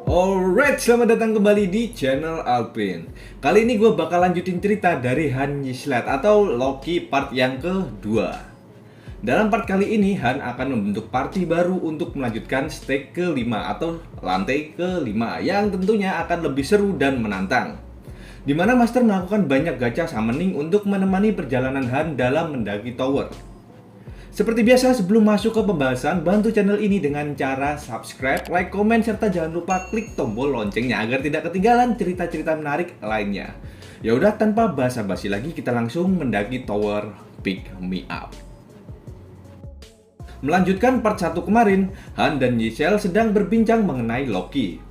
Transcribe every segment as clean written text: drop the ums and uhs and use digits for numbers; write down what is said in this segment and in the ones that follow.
Alright, selamat datang kembali di channel Alpin. Kali ini gue bakal lanjutin cerita dari Han Yislet atau Loki part yang kedua. Dalam part kali ini, Han akan membentuk party baru untuk melanjutkan stage ke-5 atau lantai ke-5 yang tentunya akan lebih seru dan menantang. Dimana Master melakukan banyak gacha summoning untuk menemani perjalanan Han dalam mendaki tower. Seperti biasa, sebelum masuk ke pembahasan, bantu channel ini dengan cara subscribe, like, komen, serta jangan lupa klik tombol loncengnya agar tidak ketinggalan cerita-cerita menarik lainnya. Ya udah, tanpa basa-basi lagi, kita langsung mendaki tower Pick Me Up. Melanjutkan part 1 kemarin, Han dan Giselle sedang berbincang mengenai Loki.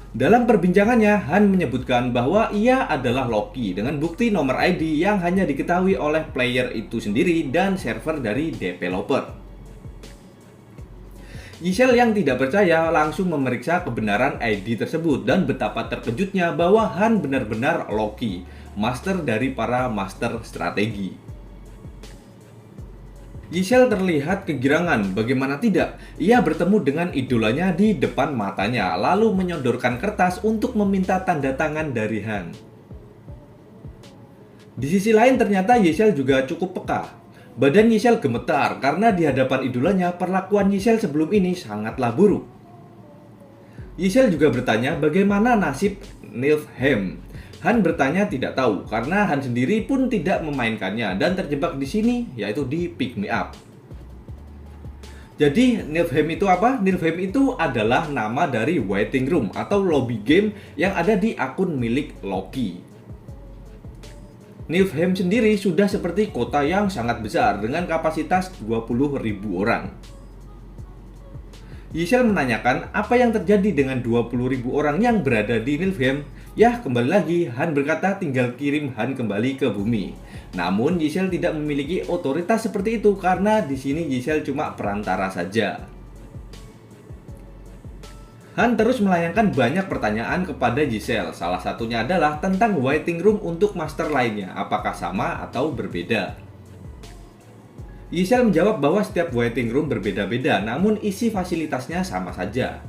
Dalam perbincangannya, Han menyebutkan bahwa ia adalah Loki dengan bukti nomor ID yang hanya diketahui oleh player itu sendiri dan server dari developer. Giselle yang tidak percaya langsung memeriksa kebenaran ID tersebut dan betapa terkejutnya bahwa Han benar-benar Loki, master dari para master strategi. Giselle terlihat kegirangan, bagaimana tidak? Ia bertemu dengan idolanya di depan matanya, lalu menyodorkan kertas untuk meminta tanda tangan dari Han. Di sisi lain ternyata Giselle juga cukup peka. Badan Giselle gemetar karena di hadapan idolanya perlakuan Giselle sebelum ini sangatlah buruk. Giselle juga bertanya bagaimana nasib Niflheim. Han bertanya tidak tahu karena Han sendiri pun tidak memainkannya dan terjebak di sini, yaitu di Pick Me Up. Jadi Niflheim itu apa? Niflheim itu adalah nama dari waiting room atau lobby game yang ada di akun milik Loki. Niflheim sendiri sudah seperti kota yang sangat besar dengan kapasitas 20.000 orang. Giselle menanyakan apa yang terjadi dengan 20.000 orang yang berada di Niflheim. Ya, kembali lagi, Han berkata tinggal kirim Han kembali ke bumi. Namun Giselle tidak memiliki otoritas seperti itu karena di sini Giselle cuma perantara saja. Han terus melayangkan banyak pertanyaan kepada Giselle. Salah satunya adalah tentang waiting room untuk master lainnya, apakah sama atau berbeda. Giselle menjawab bahwa setiap waiting room berbeda-beda, namun isi fasilitasnya sama saja.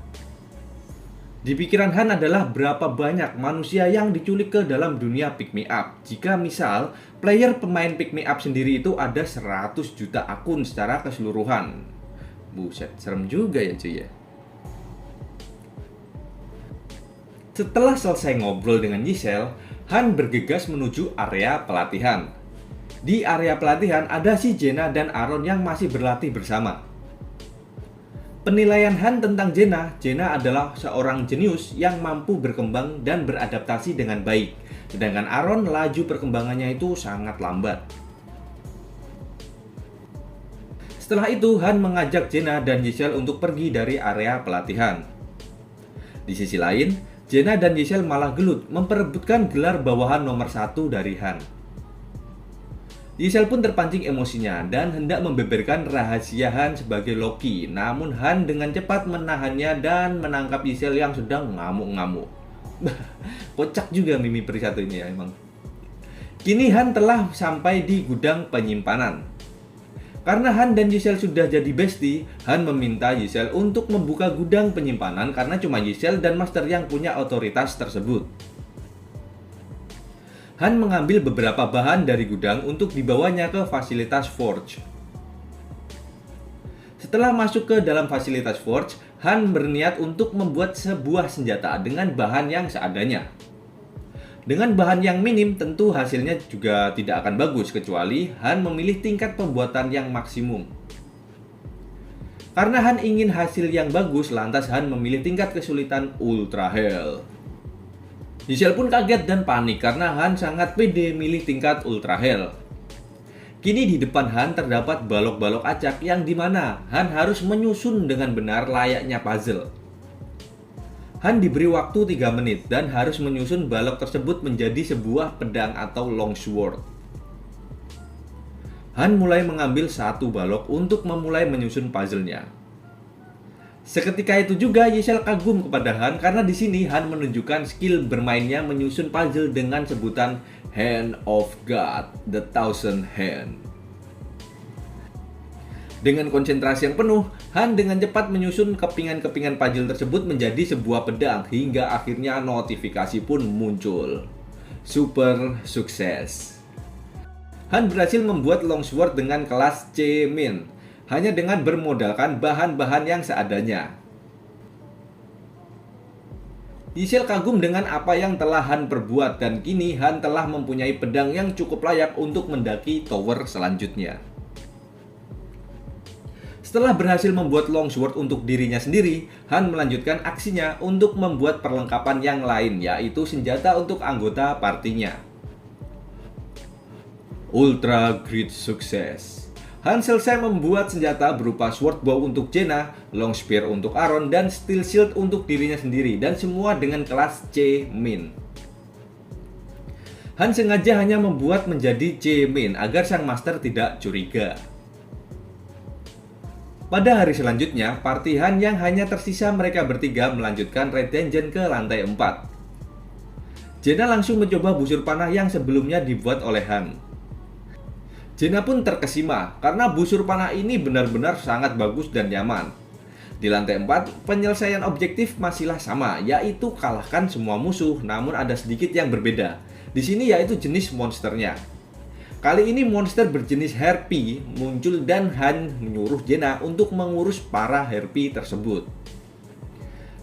Di pikiran Han adalah berapa banyak manusia yang diculik ke dalam dunia Pick Me Up. Jika misal, player pemain Pick Me Up sendiri itu ada 100 juta akun secara keseluruhan. Buset, serem juga ya cuy ya. Setelah selesai ngobrol dengan Giselle, Han bergegas menuju area pelatihan. Di area pelatihan ada si Jenna dan Aaron yang masih berlatih bersama. Penilaian Han tentang Jenna adalah seorang jenius yang mampu berkembang dan beradaptasi dengan baik. Sedangkan Aaron laju perkembangannya itu sangat lambat. Setelah itu Han mengajak Jenna dan Giselle untuk pergi dari area pelatihan. Di sisi lain, Jenna dan Giselle malah gelut memperebutkan gelar bawahan nomor 1 dari Han. Giselle pun terpancing emosinya dan hendak membeberkan rahasia Han sebagai Loki. Namun Han dengan cepat menahannya dan menangkap Giselle yang sedang ngamuk-ngamuk. Kocak juga mimi peri satu ini ya emang. Kini Han telah sampai di gudang penyimpanan. Karena Han dan Giselle sudah jadi bestie, Han meminta Giselle untuk membuka gudang penyimpanan karena cuma Giselle dan Master yang punya otoritas tersebut. Han mengambil beberapa bahan dari gudang untuk dibawanya ke fasilitas Forge. Setelah masuk ke dalam fasilitas Forge, Han berniat untuk membuat sebuah senjata dengan bahan yang seadanya. Dengan bahan yang minim, tentu hasilnya juga tidak akan bagus kecuali Han memilih tingkat pembuatan yang maksimum. Karena Han ingin hasil yang bagus, lantas Han memilih tingkat kesulitan Ultra Hell. Giselle pun kaget dan panik karena Han sangat pede milih tingkat Ultra Hell. Kini di depan Han terdapat balok-balok acak yang dimana Han harus menyusun dengan benar layaknya puzzle. Han diberi waktu 3 menit dan harus menyusun balok tersebut menjadi sebuah pedang atau longsword. Han mulai mengambil satu balok untuk memulai menyusun puzzle-nya. Seketika itu juga Giselle kagum kepada Han karena di sini Han menunjukkan skill bermainnya menyusun puzzle dengan sebutan Hand of God, the Thousand Hand. Dengan konsentrasi yang penuh, Han dengan cepat menyusun kepingan-kepingan puzzle tersebut menjadi sebuah pedang hingga akhirnya notifikasi pun muncul. Super sukses. Han berhasil membuat longsword dengan kelas C-min hanya dengan bermodalkan bahan-bahan yang seadanya. Yishel kagum dengan apa yang telah Han perbuat dan kini Han telah mempunyai pedang yang cukup layak untuk mendaki tower selanjutnya. Setelah berhasil membuat longsword untuk dirinya sendiri, Han melanjutkan aksinya untuk membuat perlengkapan yang lain, yaitu senjata untuk anggota partinya. Ultra Great Success. Han selesai membuat senjata berupa sword bow untuk Jaina, long spear untuk Aaron, dan steel shield untuk dirinya sendiri, dan semua dengan kelas C-min. Han sengaja hanya membuat menjadi C-min agar sang master tidak curiga. Pada hari selanjutnya, party Han yang hanya tersisa mereka bertiga melanjutkan raid dungeon ke lantai 4. Jaina langsung mencoba busur panah yang sebelumnya dibuat oleh Han. Jaina pun terkesima karena busur panah ini benar-benar sangat bagus dan nyaman. Di lantai 4, penyelesaian objektif masihlah sama, yaitu kalahkan semua musuh, namun ada sedikit yang berbeda. Di sini yaitu jenis monsternya. Kali ini monster berjenis harpy muncul dan Han menyuruh Jaina untuk mengurus para harpy tersebut.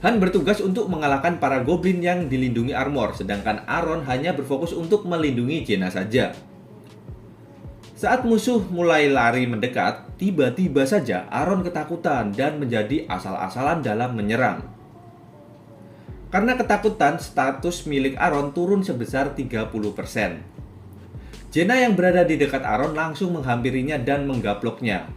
Han bertugas untuk mengalahkan para goblin yang dilindungi armor, sedangkan Aaron hanya berfokus untuk melindungi Jaina saja. Saat musuh mulai lari mendekat, tiba-tiba saja Aaron ketakutan dan menjadi asal-asalan dalam menyerang. Karena ketakutan, status milik Aaron turun sebesar 30%. Jaina yang berada di dekat Aaron langsung menghampirinya dan menggaploknya.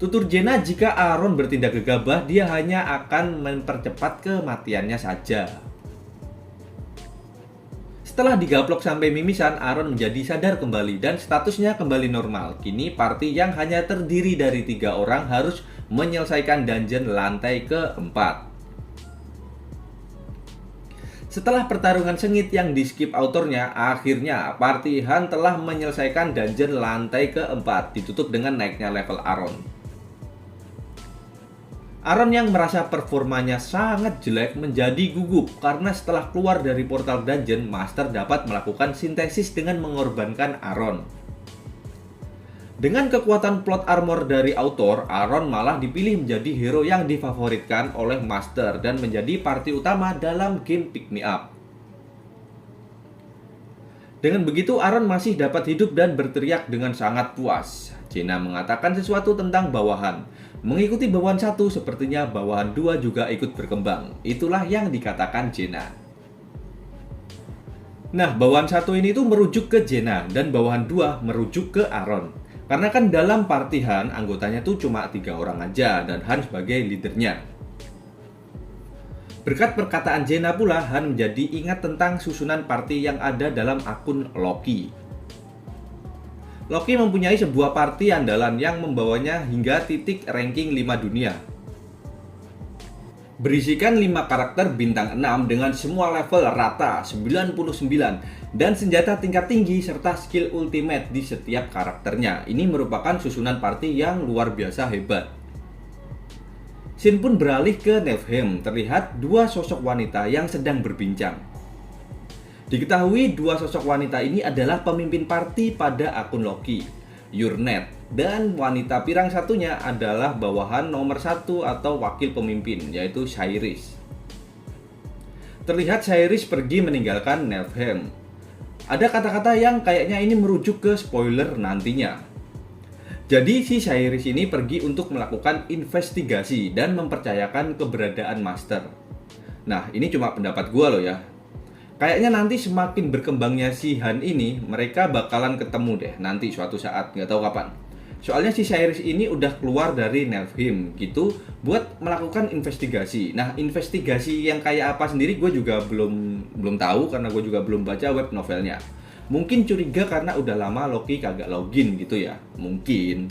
Tutur Jaina, jika Aaron bertindak gegabah, dia hanya akan mempercepat kematiannya saja. Setelah digaplok sampai mimisan, Aaron menjadi sadar kembali dan statusnya kembali normal. Kini party yang hanya terdiri dari 3 orang harus menyelesaikan dungeon lantai keempat. Setelah pertarungan sengit yang di-skip autornya, akhirnya party Han telah menyelesaikan dungeon lantai keempat, ditutup dengan naiknya level Aaron. Aaron yang merasa performanya sangat jelek menjadi gugup karena setelah keluar dari portal dungeon, Master dapat melakukan sintesis dengan mengorbankan Aaron. Dengan kekuatan plot armor dari autor, Aaron malah dipilih menjadi hero yang difavoritkan oleh Master dan menjadi party utama dalam game Pick Me Up. Dengan begitu, Aaron masih dapat hidup dan berteriak dengan sangat puas. Jaina mengatakan sesuatu tentang bawahan. Mengikuti bawahan 1, sepertinya bawahan 2 juga ikut berkembang. Itulah yang dikatakan Jaina. Nah, bawahan 1 ini tuh merujuk ke Jaina dan bawahan 2 merujuk ke Aaron. Karena kan dalam party Han, anggotanya tuh cuma 3 orang aja dan Han sebagai leadernya. Berkat perkataan Jaina pula, Han menjadi ingat tentang susunan party yang ada dalam akun Loki. Loki mempunyai sebuah party andalan yang membawanya hingga titik ranking 5 dunia. Berisikan 5 karakter bintang 6 dengan semua level rata 99 dan senjata tingkat tinggi serta skill ultimate di setiap karakternya. Ini merupakan susunan party yang luar biasa hebat. Scene pun beralih ke Niflheim. Terlihat 2 sosok wanita yang sedang berbincang. Diketahui 2 sosok wanita ini adalah pemimpin party pada akun Loki, Yurnet, dan wanita pirang satunya adalah bawahan nomor 1 atau wakil pemimpin, yaitu Cyrus. Terlihat Cyrus pergi meninggalkan Niflheim. Ada kata-kata yang kayaknya ini merujuk ke spoiler nantinya. Jadi si Cyrus ini pergi untuk melakukan investigasi dan mempercayakan keberadaan Master. Nah, ini cuma pendapat gua loh ya. Kayaknya nanti semakin berkembangnya si Han ini, mereka bakalan ketemu deh nanti suatu saat, nggak tahu kapan. Soalnya si Cyrus ini udah keluar dari Niflheim gitu buat melakukan investigasi. Nah, investigasi yang kayak apa sendiri gue juga belum tahu karena gue juga belum baca web novelnya. Mungkin curiga karena udah lama Loki kagak login gitu ya. Mungkin.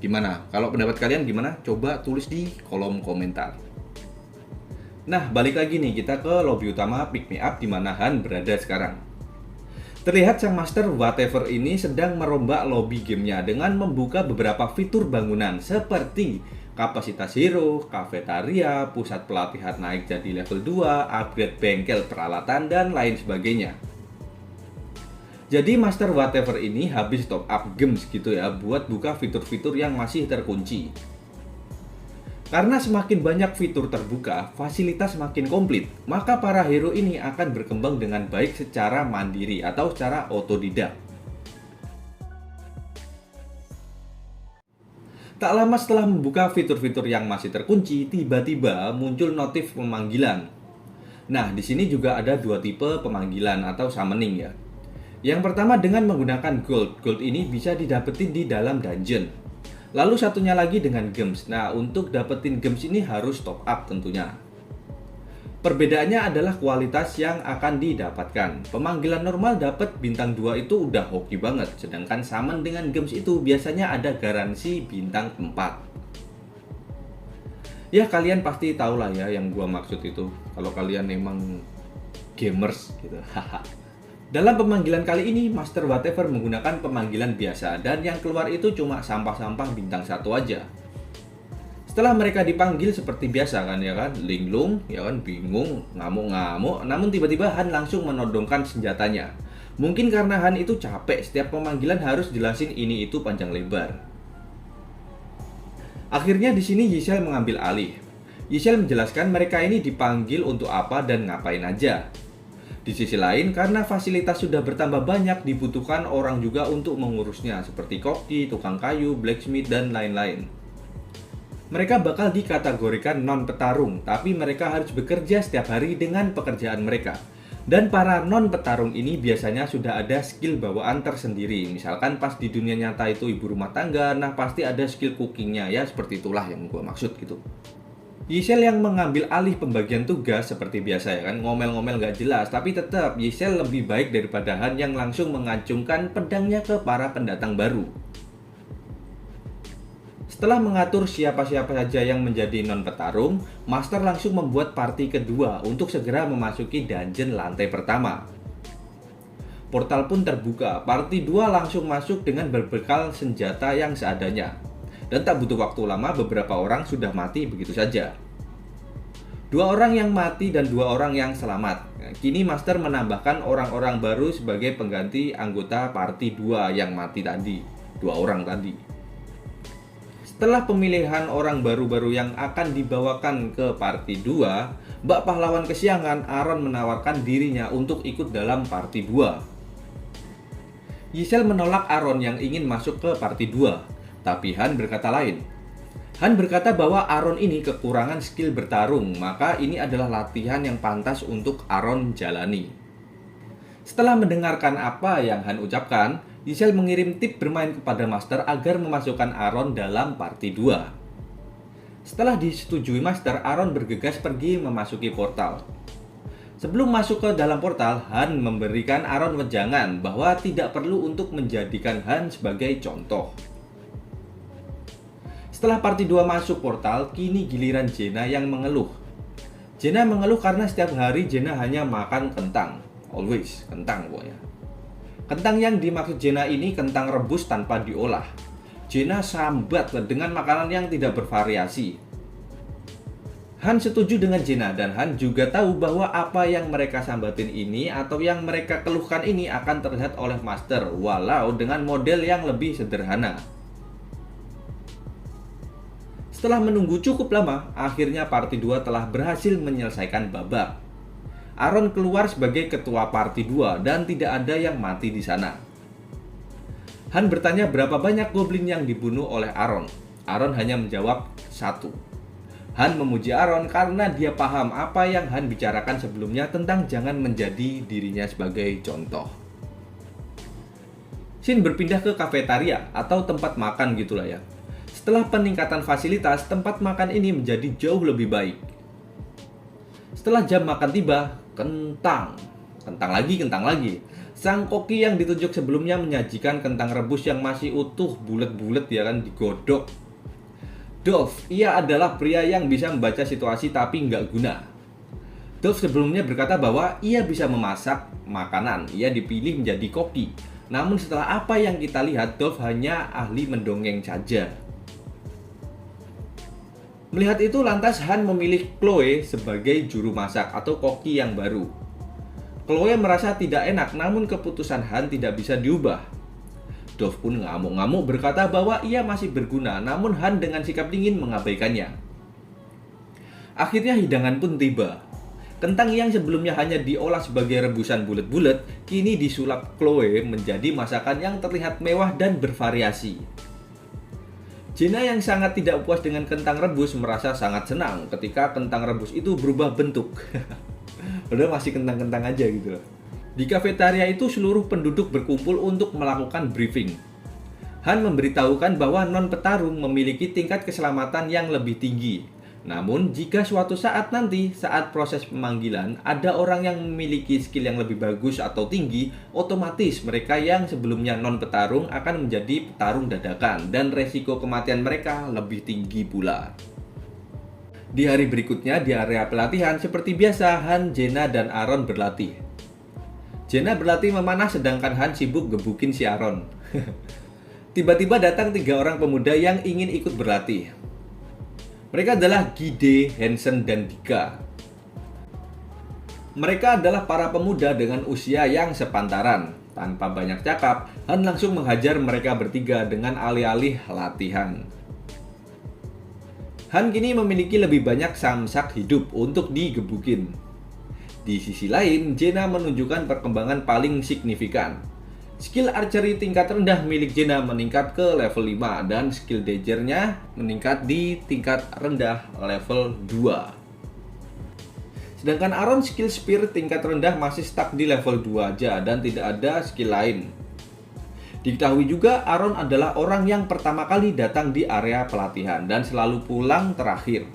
Gimana? Kalau pendapat kalian gimana? Coba tulis di kolom komentar. Nah, balik lagi nih kita ke lobby utama Pick Me Up di mana Han berada sekarang. Terlihat sang master whatever ini sedang merombak lobby gamenya dengan membuka beberapa fitur bangunan seperti kapasitas hero, kafetaria, pusat pelatihan naik jadi level 2, upgrade bengkel peralatan, dan lain sebagainya. Jadi master whatever ini habis top up games gitu ya buat buka fitur-fitur yang masih terkunci. Karena semakin banyak fitur terbuka, fasilitas makin komplit, maka para hero ini akan berkembang dengan baik secara mandiri atau secara otodidak. Tak lama setelah membuka fitur-fitur yang masih terkunci, tiba-tiba muncul notif pemanggilan. Nah, di sini juga ada dua tipe pemanggilan atau summoning ya. Yang pertama dengan menggunakan gold. Gold ini bisa didapetin di dalam dungeon. Lalu satunya lagi dengan gems. Nah, untuk dapetin gems ini harus top up tentunya. Perbedaannya adalah kualitas yang akan didapatkan. Pemanggilan normal dapat bintang 2 itu udah hoki banget. Sedangkan summon dengan gems itu biasanya ada garansi bintang 4. Ya, kalian pasti tahu lah ya yang gua maksud itu. Kalau kalian emang gamers gitu. Haha. Dalam pemanggilan kali ini, Master Whatever menggunakan pemanggilan biasa dan yang keluar itu cuma sampah-sampah bintang 1 aja. Setelah mereka dipanggil seperti biasa kan ya kan, linglung, ya kan, bingung, ngamuk-ngamuk, namun tiba-tiba Han langsung menodongkan senjatanya. Mungkin karena Han itu capek, setiap pemanggilan harus jelasin ini itu panjang lebar. Akhirnya di sini Yisel mengambil alih. Yisel menjelaskan mereka ini dipanggil untuk apa dan ngapain aja. Di sisi lain, karena fasilitas sudah bertambah banyak, dibutuhkan orang juga untuk mengurusnya, seperti koki, tukang kayu, blacksmith, dan lain-lain. Mereka bakal dikategorikan non-petarung, tapi mereka harus bekerja setiap hari dengan pekerjaan mereka. Dan para non-petarung ini biasanya sudah ada skill bawaan tersendiri. Misalkan pas di dunia nyata itu ibu rumah tangga, nah pasti ada skill cookingnya ya, seperti itulah yang gue maksud gitu. Yisel yang mengambil alih pembagian tugas seperti biasa ya kan, ngomel-ngomel gak jelas, tapi tetap Yisel lebih baik daripada Han yang langsung mengacungkan pedangnya ke para pendatang baru. Setelah mengatur siapa-siapa saja yang menjadi non-petarung, Master langsung membuat party kedua untuk segera memasuki dungeon lantai pertama. Portal pun terbuka, party 2 langsung masuk dengan berbekal senjata yang seadanya. Dan tak butuh waktu lama, beberapa orang sudah mati begitu saja. 2 orang yang mati dan 2 orang yang selamat. Kini Master menambahkan orang-orang baru sebagai pengganti anggota party 2 yang mati tadi. 2 orang tadi. Setelah pemilihan orang baru-baru yang akan dibawakan ke party 2, Mbak Pahlawan Kesiangan Aaron menawarkan dirinya untuk ikut dalam party 2. Yisel menolak Aaron yang ingin masuk ke party 2. Tapi Han berkata lain. Han berkata bahwa Aaron ini kekurangan skill bertarung, maka ini adalah latihan yang pantas untuk Aaron jalani. Setelah mendengarkan apa yang Han ucapkan, Yisel mengirim tip bermain kepada Master agar memasukkan Aaron dalam party 2. Setelah disetujui Master, Aaron bergegas pergi memasuki portal. Sebelum masuk ke dalam portal, Han memberikan Aaron wejangan bahwa tidak perlu untuk menjadikan Han sebagai contoh. Setelah party 2 masuk portal, kini giliran Jenna yang mengeluh. Jenna mengeluh karena setiap hari Jenna hanya makan kentang. Always, kentang pokoknya. Kentang yang dimaksud Jenna ini kentang rebus tanpa diolah. Jenna sambat dengan makanan yang tidak bervariasi. Han setuju dengan Jenna dan Han juga tahu bahwa apa yang mereka sambatin ini atau yang mereka keluhkan ini akan terlihat oleh Master walau dengan model yang lebih sederhana. Setelah menunggu cukup lama, akhirnya party 2 telah berhasil menyelesaikan babak. Aaron keluar sebagai ketua party 2 dan tidak ada yang mati di sana. Han bertanya berapa banyak goblin yang dibunuh oleh Aaron. Aaron hanya menjawab 1. Han memuji Aaron karena dia paham apa yang Han bicarakan sebelumnya tentang jangan menjadi dirinya sebagai contoh. Scene berpindah ke kafetaria atau tempat makan gitulah ya. Setelah peningkatan fasilitas, tempat makan ini menjadi jauh lebih baik. Setelah jam makan tiba, kentang lagi. Sang koki yang ditunjuk sebelumnya menyajikan kentang rebus yang masih utuh, bulet-bulet ya kan, digodok. Dove, ia adalah pria yang bisa membaca situasi tapi nggak guna. Dove sebelumnya berkata bahwa ia bisa memasak, makanan. Ia dipilih menjadi koki. Namun setelah apa yang kita lihat, Dolph hanya ahli mendongeng saja. Melihat itu, lantas Han memilih Chloe sebagai juru masak atau koki yang baru. Chloe merasa tidak enak, namun keputusan Han tidak bisa diubah. Dolph pun ngamuk-ngamuk berkata bahwa ia masih berguna, namun Han dengan sikap dingin mengabaikannya. Akhirnya hidangan pun tiba. Kentang yang sebelumnya hanya diolah sebagai rebusan bulat-bulat, kini disulap Chloe menjadi masakan yang terlihat mewah dan bervariasi. Jenna yang sangat tidak puas dengan kentang rebus merasa sangat senang ketika kentang rebus itu berubah bentuk. Padahal masih kentang-kentang aja gitu. Di kafetaria itu seluruh penduduk berkumpul untuk melakukan briefing. Han memberitahukan bahwa non-petarung memiliki tingkat keselamatan yang lebih tinggi. Namun, jika suatu saat nanti, saat proses pemanggilan, ada orang yang memiliki skill yang lebih bagus atau tinggi, otomatis mereka yang sebelumnya non-petarung akan menjadi petarung dadakan, dan resiko kematian mereka lebih tinggi pula. Di hari berikutnya, di area pelatihan, seperti biasa, Han, Jenna, dan Aaron berlatih. Jenna berlatih memanah, sedangkan Han sibuk gebukin si Aaron. Tiba-tiba datang 3 orang pemuda yang ingin ikut berlatih. Mereka adalah Gide, Hansen, dan Dika. Mereka adalah para pemuda dengan usia yang sepantaran. Tanpa banyak cakap, Han langsung menghajar mereka bertiga dengan alih-alih latihan. Han kini memiliki lebih banyak samsak hidup untuk digebukin. Di sisi lain, Jenna menunjukkan perkembangan paling signifikan. Skill archery tingkat rendah milik Jenna meningkat ke level 5 dan skill dagger-nya meningkat di tingkat rendah level 2. Sedangkan Aaron skill spear tingkat rendah masih stuck di level 2 aja dan tidak ada skill lain. Diketahui juga Aaron adalah orang yang pertama kali datang di area pelatihan dan selalu pulang terakhir.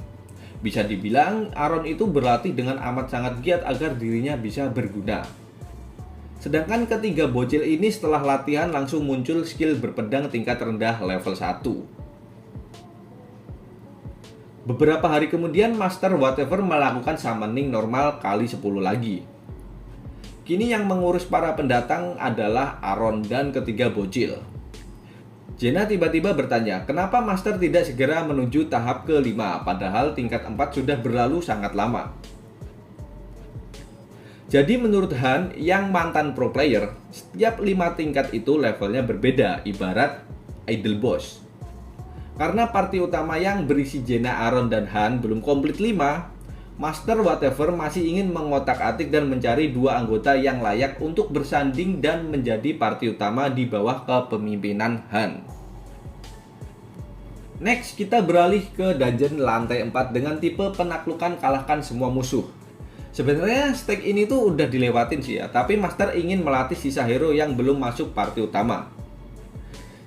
Bisa dibilang Aaron itu berlatih dengan amat sangat giat agar dirinya bisa berguna. Sedangkan ketiga bocil ini setelah latihan langsung muncul skill berpedang tingkat rendah level 1. Beberapa hari kemudian Master Whatever melakukan summoning normal kali 10 lagi. Kini yang mengurus para pendatang adalah Aaron dan ketiga bocil. Jenna tiba-tiba bertanya, kenapa Master tidak segera menuju tahap ke-5 padahal tingkat 4 sudah berlalu sangat lama. Jadi menurut Han, yang mantan pro player, setiap 5 tingkat itu levelnya berbeda, ibarat idle boss. Karena party utama yang berisi Jenna, Aaron, dan Han belum komplit 5, Master Whatever masih ingin mengotak-atik dan mencari 2 anggota yang layak untuk bersanding dan menjadi party utama di bawah kepemimpinan Han. Next, kita beralih ke dungeon lantai 4 dengan tipe penaklukan kalahkan semua musuh. Sebenarnya stake ini tuh udah dilewatin sih ya, tapi Master ingin melatih sisa hero yang belum masuk party utama.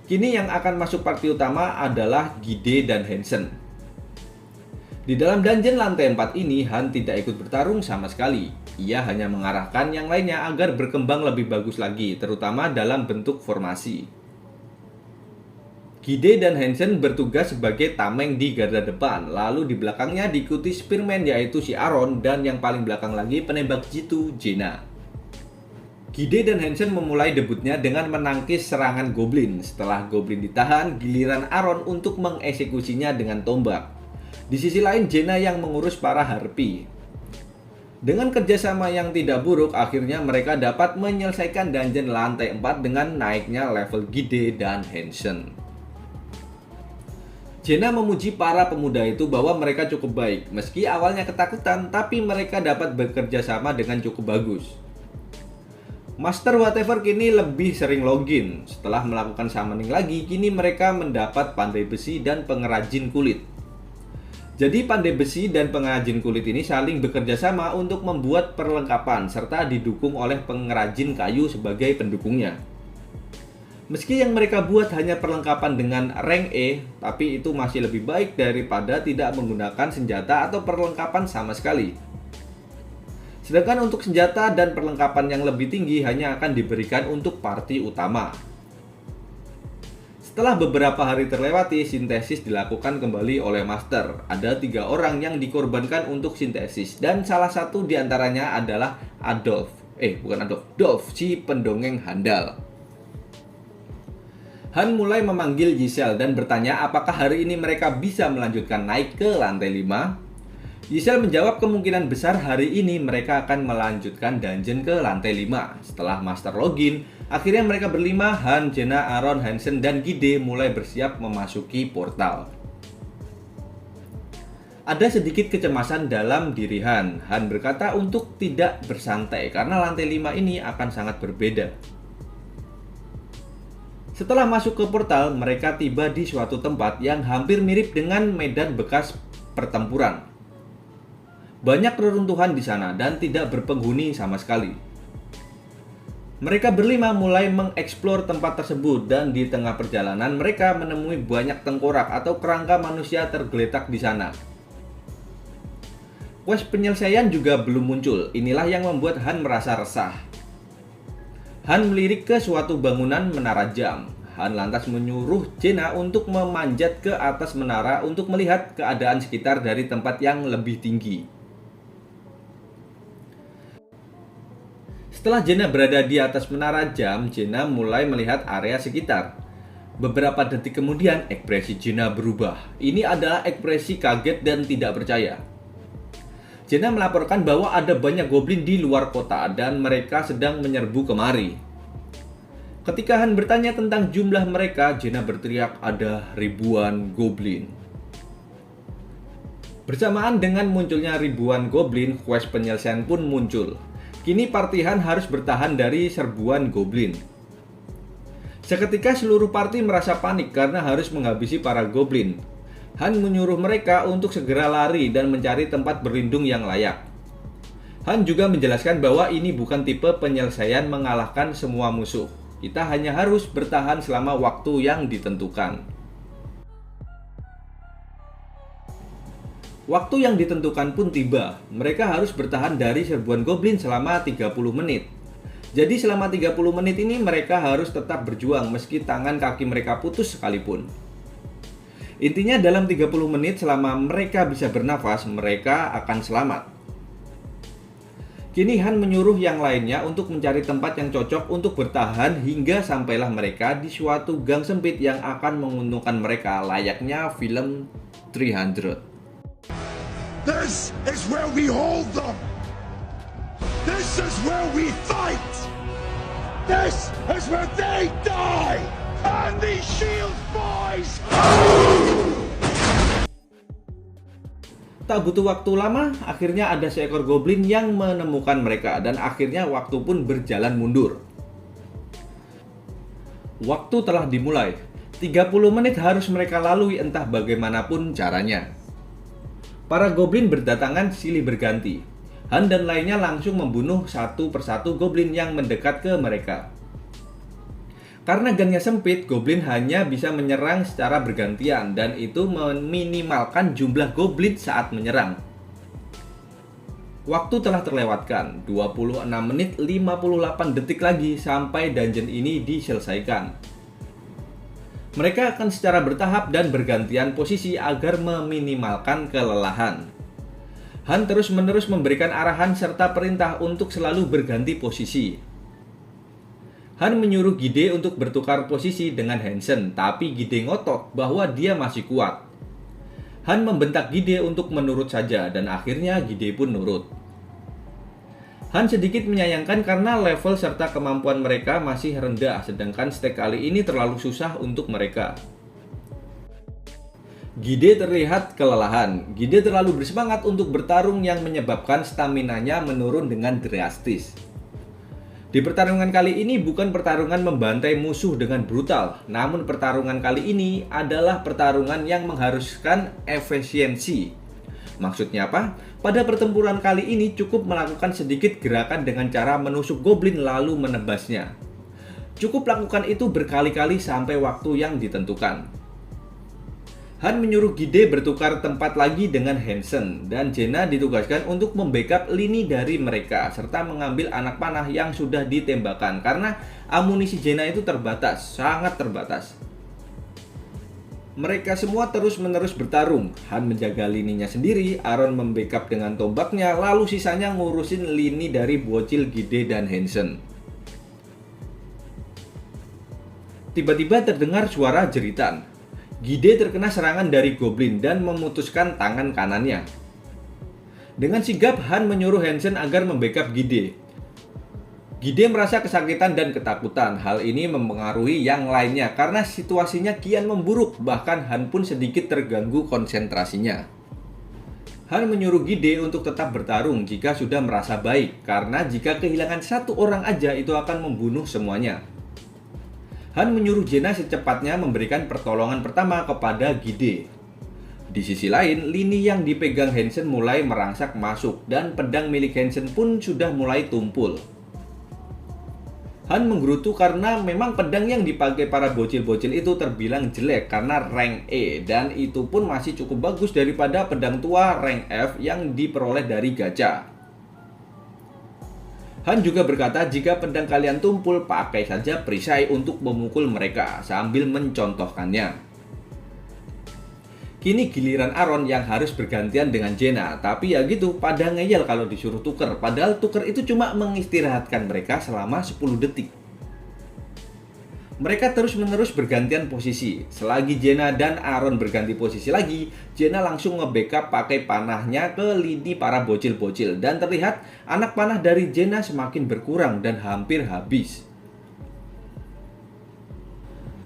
Kini yang akan masuk party utama adalah Gide dan Hansen. Di dalam dungeon lantai 4 ini, Han tidak ikut bertarung sama sekali. Ia hanya mengarahkan yang lainnya agar berkembang lebih bagus lagi, terutama dalam bentuk formasi. Gide dan Hansen bertugas sebagai tameng di garda depan, lalu di belakangnya diikuti spearman yaitu si Aaron, dan yang paling belakang lagi penembak jitu Jenna. Gide dan Hansen memulai debutnya dengan menangkis serangan goblin. Setelah goblin ditahan, giliran Aaron untuk mengeksekusinya dengan tombak. Di sisi lain, Jenna yang mengurus para harpi. Dengan kerjasama yang tidak buruk, akhirnya mereka dapat menyelesaikan dungeon lantai 4 dengan naiknya level Gide dan Hansen. Jenna memuji para pemuda itu bahwa mereka cukup baik. Meski awalnya ketakutan, tapi mereka dapat bekerja sama dengan cukup bagus. Master Whatever kini lebih sering login. Setelah melakukan summoning lagi, kini mereka mendapat pandai besi dan pengrajin kulit. Jadi pandai besi dan pengrajin kulit ini saling bekerja sama untuk membuat perlengkapan serta didukung oleh pengrajin kayu sebagai pendukungnya. Meski yang mereka buat hanya perlengkapan dengan rank E, tapi itu masih lebih baik daripada tidak menggunakan senjata atau perlengkapan sama sekali. Sedangkan untuk senjata dan perlengkapan yang lebih tinggi hanya akan diberikan untuk party utama. Setelah beberapa hari terlewati, sintesis dilakukan kembali oleh Master. Ada 3 orang yang dikorbankan untuk sintesis, dan salah satu diantaranya adalah Adolf. Bukan Adolf, Dolph, si pendongeng handal. Han mulai memanggil Giselle dan bertanya apakah hari ini mereka bisa melanjutkan naik ke lantai 5. Giselle menjawab kemungkinan besar hari ini mereka akan melanjutkan dungeon ke lantai 5. Setelah master login, akhirnya mereka berlima, Han, Jenna, Aaron, Hansen, dan Gide mulai bersiap memasuki portal. Ada sedikit kecemasan dalam diri Han. Han berkata untuk tidak bersantai karena lantai 5 ini akan sangat berbeda. Setelah masuk ke portal, mereka tiba di suatu tempat yang hampir mirip dengan medan bekas pertempuran. Banyak reruntuhan di sana dan tidak berpenghuni sama sekali. Mereka berlima mulai mengeksplor tempat tersebut dan di tengah perjalanan mereka menemui banyak tengkorak atau kerangka manusia tergeletak di sana. Quest penyelesaian juga belum muncul. Inilah yang membuat Han merasa resah. Han melirik ke suatu bangunan menara jam. Han lantas menyuruh Jenna untuk memanjat ke atas menara untuk melihat keadaan sekitar dari tempat yang lebih tinggi. Setelah Jenna berada di atas menara jam, Jenna mulai melihat area sekitar. Beberapa detik kemudian, ekspresi Jenna berubah. Ini adalah ekspresi kaget dan tidak percaya. Jenna melaporkan bahwa ada banyak goblin di luar kota dan mereka sedang menyerbu kemari. Ketika Han bertanya tentang jumlah mereka, Jenna berteriak ada ribuan goblin. Bersamaan dengan munculnya ribuan goblin, quest penyelesaian pun muncul. Kini party Han harus bertahan dari serbuan goblin. Seketika seluruh party merasa panik karena harus menghabisi para goblin. Han menyuruh mereka untuk segera lari dan mencari tempat berlindung yang layak. Han juga menjelaskan bahwa ini bukan tipe penyelesaian mengalahkan semua musuh. Kita hanya harus bertahan selama waktu yang ditentukan. Waktu yang ditentukan pun tiba. Mereka harus bertahan dari serbuan goblin selama 30 menit. Jadi selama 30 menit ini mereka harus tetap berjuang meski tangan kaki mereka putus sekalipun. Intinya dalam 30 menit selama mereka bisa bernafas, mereka akan selamat. Kini Han menyuruh yang lainnya untuk mencari tempat yang cocok untuk bertahan hingga sampailah mereka di suatu gang sempit yang akan menguntungkan mereka layaknya film 300. This is where we hold them. This is where we fight. This is where they die. And the Shield Boys. Tak butuh waktu lama, akhirnya ada seekor goblin yang menemukan mereka dan akhirnya waktu pun berjalan mundur. Waktu telah dimulai. 30 menit harus mereka lalui entah bagaimanapun caranya. Para goblin berdatangan silih berganti. Han dan lainnya langsung membunuh satu persatu goblin yang mendekat ke mereka. Karena gangnya sempit, goblin hanya bisa menyerang secara bergantian dan itu meminimalkan jumlah goblin saat menyerang. Waktu telah terlewatkan, 26 menit 58 detik lagi sampai dungeon ini diselesaikan. Mereka akan secara bertahap dan bergantian posisi agar meminimalkan kelelahan. Han terus-menerus memberikan arahan serta perintah untuk selalu berganti posisi. Han menyuruh Gide untuk bertukar posisi dengan Hansen, tapi Gide ngotot bahwa dia masih kuat. Han membentak Gide untuk menurut saja dan akhirnya Gide pun nurut. Han sedikit menyayangkan karena level serta kemampuan mereka masih rendah, sedangkan stake kali ini terlalu susah untuk mereka. Gide terlihat kelelahan. Gide terlalu bersemangat untuk bertarung yang menyebabkan staminanya menurun dengan drastis. Di pertarungan kali ini bukan pertarungan membantai musuh dengan brutal, namun pertarungan kali ini adalah pertarungan yang mengharuskan efisiensi. Maksudnya apa? Pada pertempuran kali ini cukup melakukan sedikit gerakan dengan cara menusuk goblin lalu menebasnya. Cukup lakukan itu berkali-kali sampai waktu yang ditentukan. Han menyuruh Gide bertukar tempat lagi dengan Hansen dan Jenna ditugaskan untuk membackup lini dari mereka serta mengambil anak panah yang sudah ditembakkan karena amunisi Jenna itu terbatas, sangat terbatas. Mereka semua terus-menerus bertarung. Han menjaga lininya sendiri, Aaron membackup dengan tombaknya, lalu sisanya ngurusin lini dari bocil Gide dan Hansen. Tiba-tiba terdengar suara jeritan. Gide terkena serangan dari Goblin dan memutuskan tangan kanannya. Dengan sigap, Han menyuruh Hansen agar membackup Gide. Gide merasa kesakitan dan ketakutan. Hal ini mempengaruhi yang lainnya karena situasinya kian memburuk. Bahkan Han pun sedikit terganggu konsentrasinya. Han menyuruh Gide untuk tetap bertarung jika sudah merasa baik, karena jika kehilangan satu orang aja itu akan membunuh semuanya. Han menyuruh Jaina secepatnya memberikan pertolongan pertama kepada Gide. Di sisi lain, lini yang dipegang Hansen mulai merangsak masuk dan pedang milik Hansen pun sudah mulai tumpul. Han menggerutu karena memang pedang yang dipakai para bocil-bocil itu terbilang jelek karena rank E, dan itu pun masih cukup bagus daripada pedang tua rank F yang diperoleh dari gacha. Han juga berkata jika pedang kalian tumpul, pakai saja perisai untuk memukul mereka sambil mencontohkannya. Kini giliran Aaron yang harus bergantian dengan Jaina, tapi ya gitu, pada ngeyel kalau disuruh tuker, padahal tuker itu cuma mengistirahatkan mereka selama 10 detik. Mereka terus-menerus bergantian posisi. Selagi Jaina dan Aaron berganti posisi lagi, Jaina langsung nge-backup pakai panahnya ke lini para bocil-bocil, dan terlihat anak panah dari Jaina semakin berkurang dan hampir habis.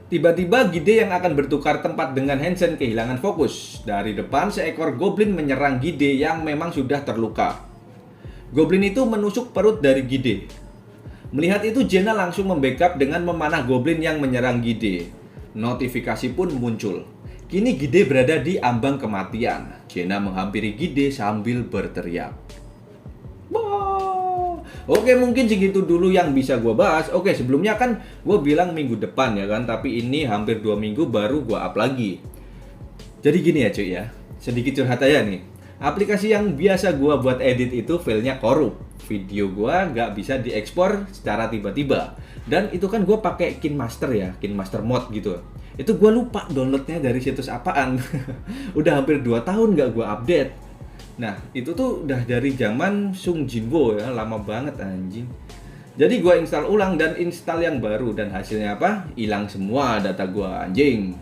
Tiba-tiba Gide yang akan bertukar tempat dengan Hansen kehilangan fokus. Dari depan, seekor Goblin menyerang Gide yang memang sudah terluka. Goblin itu menusuk perut dari Gide. Melihat itu, Jaina langsung membackup dengan memanah Goblin yang menyerang Gide. Notifikasi pun muncul. Kini Gide berada di ambang kematian. Jaina menghampiri Gide sambil berteriak. Oke, mungkin segitu dulu yang bisa gue bahas. Oke, sebelumnya kan gue bilang minggu depan ya kan, tapi ini hampir 2 minggu baru gue up lagi. Jadi gini ya cuy ya, sedikit curhat aja nih. Aplikasi yang biasa gue buat edit itu filenya korup. Video gue nggak bisa diekspor secara tiba-tiba. Dan itu kan gue pakai KineMaster ya, KineMaster Mod gitu. Itu gue lupa downloadnya dari situs apaan. Udah hampir 2 tahun nggak gue update. Nah, itu tuh udah dari zaman Sung Jinwo ya, lama banget anjing. Jadi gua install ulang dan install yang baru, dan hasilnya apa? Hilang semua data gua, anjing.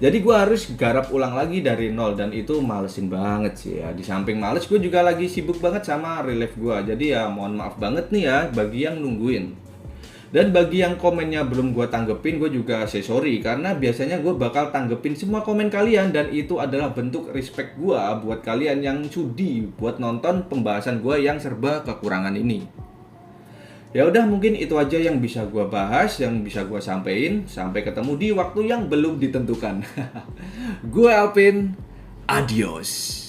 Jadi gua harus garap ulang lagi dari nol, dan itu malesin banget sih ya. Di samping males, gue juga lagi sibuk banget sama relive gua. Jadi ya mohon maaf banget nih ya bagi yang nungguin. Dan bagi yang komennya belum gue tanggepin, gue juga say sorry. Karena biasanya gue bakal tanggepin semua komen kalian. Dan itu adalah bentuk respect gue buat kalian yang sudi buat nonton pembahasan gue yang serba kekurangan ini. Ya udah, mungkin itu aja yang bisa gue bahas, yang bisa gue sampein. Sampai ketemu di waktu yang belum ditentukan. Gue Alvin, adios.